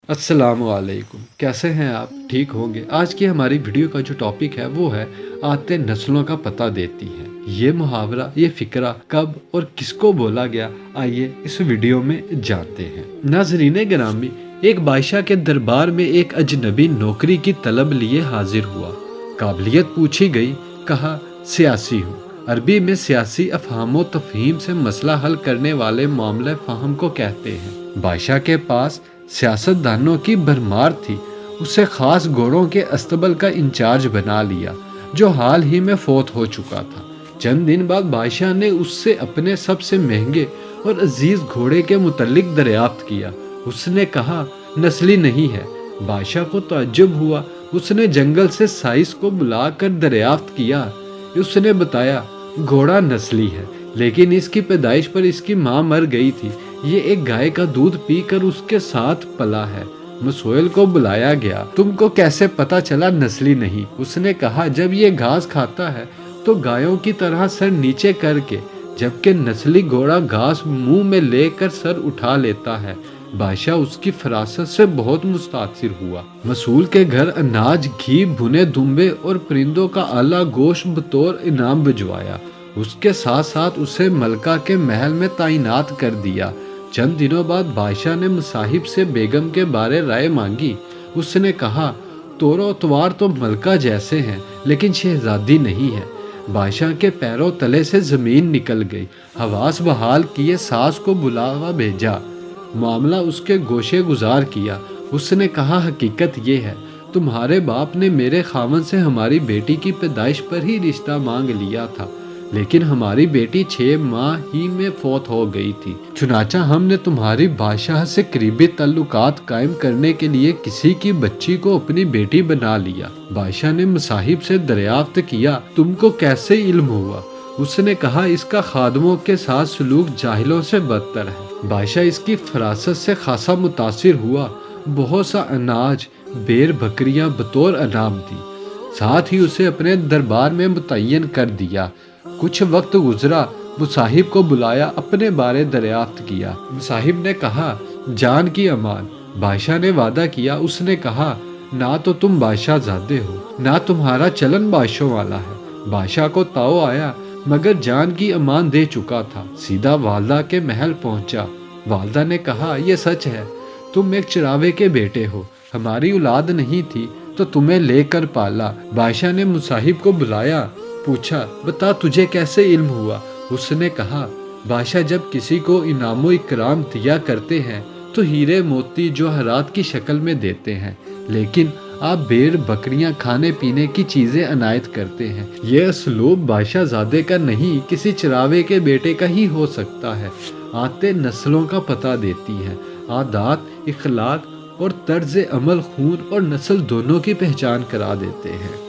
السلام علیکم، کیسے ہیں آپ؟ ٹھیک ہوں گے؟ آج کی ہماری ویڈیو کا جو ٹاپک ہے وہ ہے آتے نسلوں کا پتہ دیتی ہے۔ یہ محاورہ، یہ فقرہ کب اور کس کو بولا گیا، آئیے اس ویڈیو میں جانتے ہیں۔ ناظرین گرامی، ایک بادشاہ کے دربار میں ایک اجنبی نوکری کی طلب لیے حاضر ہوا۔ قابلیت پوچھی گئی، کہا سیاسی ہوں۔ عربی میں سیاسی افہام و تفہیم سے مسئلہ حل کرنے والے معاملہ فہم کو کہتے ہیں۔ بادشاہ کے پاس سیاست دانوں کی بھرمار تھی۔ اسے خاص گھوڑوں کے استبل کا انچارج بنا لیا جو حال ہی میں فوت ہو چکا تھا۔ چند دن بعد بادشاہ نے اس سے اپنے سب سے مہنگے اور عزیز گھوڑے کے متعلق دریافت کیا۔ اس نے کہا نسلی نہیں ہے۔ بادشاہ کو تعجب ہوا۔ اس نے جنگل سے سائس کو بلا کر دریافت کیا۔ اس نے بتایا گھوڑا نسلی ہے، لیکن اس کی پیدائش پر اس کی ماں مر گئی تھی۔ یہ ایک گائے کا دودھ پی کر اس کے ساتھ پلا ہے۔ مسویل کو بلایا گیا۔ تم کو کیسے پتا چلا نسلی نہیں؟ اس نے کہا جب یہ گھاس کھاتا ہے تو گایوں کی طرح سر نیچے کر کے، جبکہ نسلی گھوڑا گھاس منہ میں لے کر سر اٹھا لیتا ہے۔ بادشاہ اس کی فراست سے بہت متاثر ہوا۔ مسول کے گھر اناج، گھی، بھنے دمبے اور پرندوں کا اعلیٰ گوشت بطور انعام بھجوایا۔ اس کے ساتھ ساتھ اسے ملکہ کے محل میں تعینات کر دیا۔ چند دنوں بعد بادشاہ نے مصاحب سے بیگم کے بارے رائے مانگی۔ اس نے کہا طور و اتوار تو ملکہ جیسے ہیں، لیکن شہزادی نہیں ہے۔ بادشاہ کے پیروں تلے سے زمین نکل گئی۔ حواس بحال کیے، ساس کو بلاوا بھیجا، معاملہ اس کے گوشے گزار کیا۔ اس نے کہا حقیقت یہ ہے، تمہارے باپ نے میرے خاوند سے ہماری بیٹی کی پیدائش پر ہی رشتہ مانگ لیا تھا، لیکن ہماری بیٹی 6 ماہ ہی میں فوت ہو گئی تھی۔ چنانچہ ہم نے تمہاری بادشاہ سے قریبی تعلقات قائم کرنے کے لیے کسی کی بچی کو اپنی بیٹی بنا لیا۔ بادشاہ نے مصاحب سے دریافت کیا تم کو کیسے علم ہوا؟ اس نے کہا اس کا خادموں کے ساتھ سلوک جاہلوں سے بدتر ہے۔ بادشاہ اس کی فراست سے خاصا متاثر ہوا۔ بہت سا اناج، بیر بکریاں بطور انعام دی، ساتھ ہی اسے اپنے دربار میں متعین کر دیا۔ کچھ وقت گزرا، مصاحب کو بلایا، اپنے بارے دریافت کیا۔ مصاحب نے کہا جان کی امان۔ بادشاہ نے وعدہ کیا۔ اس نے کہا نہ تو تم بادشاہ زادے ہو، نہ تمہارا چلن بادشاہوں والا ہے۔ بادشاہ کو تاؤ آیا، مگر جان کی امان دے چکا تھا۔ سیدھا والدہ کے محل پہنچا۔ والدہ نے کہا یہ سچ ہے، تم ایک چراوے کے بیٹے ہو، ہماری اولاد نہیں تھی تو تمہیں لے کر پالا۔ بادشاہ نے مصاحب کو بلایا، پوچھا بتا تجھے کیسے علم ہوا؟ اس نے کہا بادشاہ جب کسی کو انعام و اکرام دیا کرتے ہیں تو ہیرے موتی جوہرات کی شکل میں دیتے ہیں، لیکن آپ بیر بکریاں کھانے پینے کی چیزیں عنایت کرتے ہیں۔ یہ اسلوب بادشاہ زادے کا نہیں، کسی چراوے کے بیٹے کا ہی ہو سکتا ہے۔ آتے نسلوں کا پتہ دیتی ہے۔ عادات، اخلاق اور طرز عمل خون اور نسل دونوں کی پہچان کرا دیتے ہیں۔